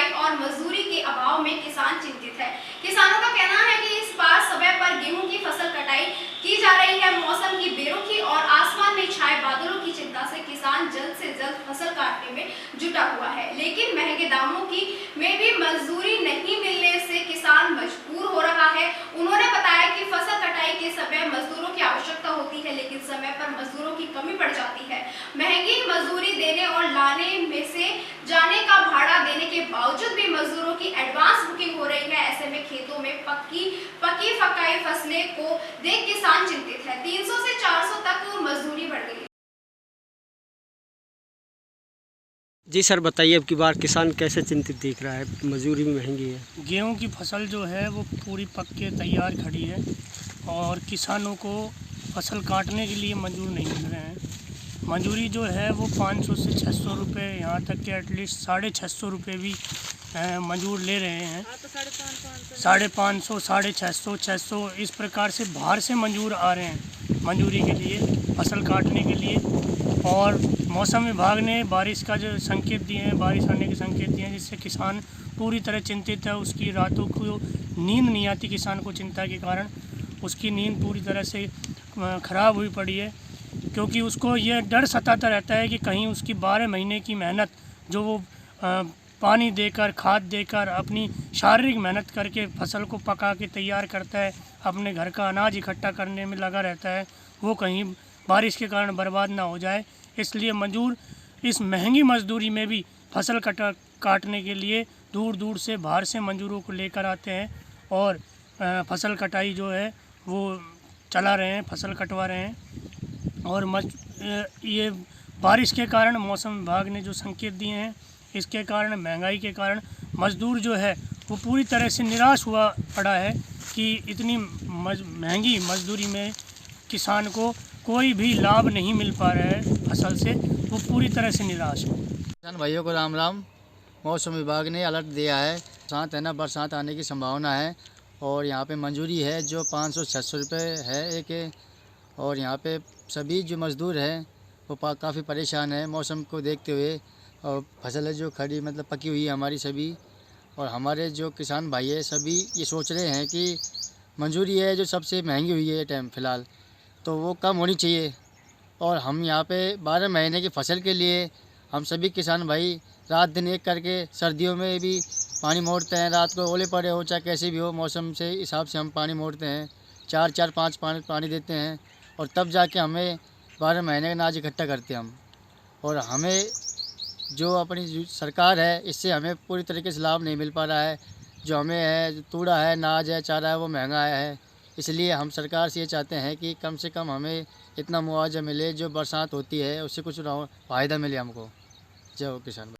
कटाई और मजदूरी के अभाव में किसान चिंतित है। किसानों का कहना है कि इस बार समय पर गेहूं की फसल कटाई की जा रही है। मौसम की बेरुखी और आसमान में छाए बादलों की चिंता से किसान जल्द से जल्द फसल काटने में जुटा हुआ है, लेकिन महंगे दामों की में भी मजदूरी नहीं मिलने से किसान मजबूर हो रहा है। उन्होंने बताया कि फसल कटाई के समय मजदूरों की आवश्यकता होती है, लेकिन समय पर मजदूरों की कमी पड़ जाती है। महंगी मजदूरी देने और लाने में से जाने का भाड़ा देने के बावजूद भी मजदूरों की एडवांस बुकिंग हो रही है। ऐसे में खेतों में पकी फकाई फसलें को देख किसान चिंतित है। 300 से 400 तक मजदूरी बढ़ गई। जी सर, बताइए अब की बार किसान कैसे चिंतित दिख रहा है, मजदूरी भी महंगी है। गेहूं की फसल जो है वो पूरी पक के तैयार खड़ी है और किसानों को फसल काटने के लिए मजदूर नहीं मिल रहे हैं। मजदूरी जो है वो 500 से 600 रुपये, यहाँ तक कि एटलीस्ट 650 रुपये भी मजदूर ले रहे हैं। 550, 650, 600 इस प्रकार से बाहर से मजदूर आ रहे हैं मजदूरी के लिए, फसल काटने के लिए। और मौसम विभाग ने बारिश का जो संकेत दिए हैं, बारिश आने के संकेत दिए हैं, जिससे किसान पूरी तरह चिंतित है। उसकी रातों को नींद नहीं आती किसान को, चिंता के कारण उसकी नींद पूरी तरह से ख़राब हुई पड़ी है, क्योंकि उसको ये डर सताता रहता है कि कहीं उसकी 12 महीने की मेहनत जो वो पानी देकर, खाद देकर, अपनी शारीरिक मेहनत करके फसल को पका के तैयार करता है, अपने घर का अनाज इकट्ठा करने में लगा रहता है, वो कहीं बारिश के कारण बर्बाद ना हो जाए। इसलिए मजदूर इस महंगी मजदूरी में भी फसल काटने के लिए दूर दूर से बाहर से मजदूरों को लेकर आते हैं और फसल कटाई जो है वो चला रहे हैं, फसल कटवा रहे हैं। और ये बारिश के कारण मौसम विभाग ने जो संकेत दिए हैं, इसके कारण, महंगाई के कारण मजदूर जो है वो पूरी तरह से निराश हुआ पड़ा है कि इतनी महंगी मजदूरी में किसान को कोई भी लाभ नहीं मिल पा रहा है फसल से, वो पूरी तरह से निराश है। किसान भाइयों को राम राम। मौसम विभाग ने अलर्ट दिया है, बरसात है ना, बरसात आने की संभावना है और यहाँ पे मंजूरी है जो 500-600 रुपये है एक। और यहाँ पे सभी जो मज़दूर हैं वो काफ़ी परेशान है मौसम को देखते हुए। और फसल है जो खड़ी, मतलब पकी हुई है हमारी सभी। और हमारे जो किसान भाई है सभी ये सोच रहे हैं कि मंजूरी है जो सबसे महंगी हुई है टाइम फ़िलहाल, तो वो कम होनी चाहिए। और हम यहाँ पे 12 महीने की फसल के लिए हम सभी किसान भाई रात दिन एक करके सर्दियों में भी पानी मोड़ते हैं। रात को ओले पड़े हो चाहे कैसे भी हो, मौसम से हिसाब से हम पानी मोड़ते हैं, 4-4-5 पानी देते हैं और तब जाके हमें 12 महीने का अनाज इकट्ठा करते हैं हम। और हमें जो अपनी जो सरकार है इससे हमें पूरी तरीके से लाभ नहीं मिल पा रहा है। जो हमें है, जो तूड़ा है, अनाज है, चारा है, वो महंगा आया है। इसलिए हम सरकार से ये चाहते हैं कि कम से कम हमें इतना मुआवजा मिले जो बरसात होती है उससे कुछ फ़ायदा मिले हमको। जय हो किसान।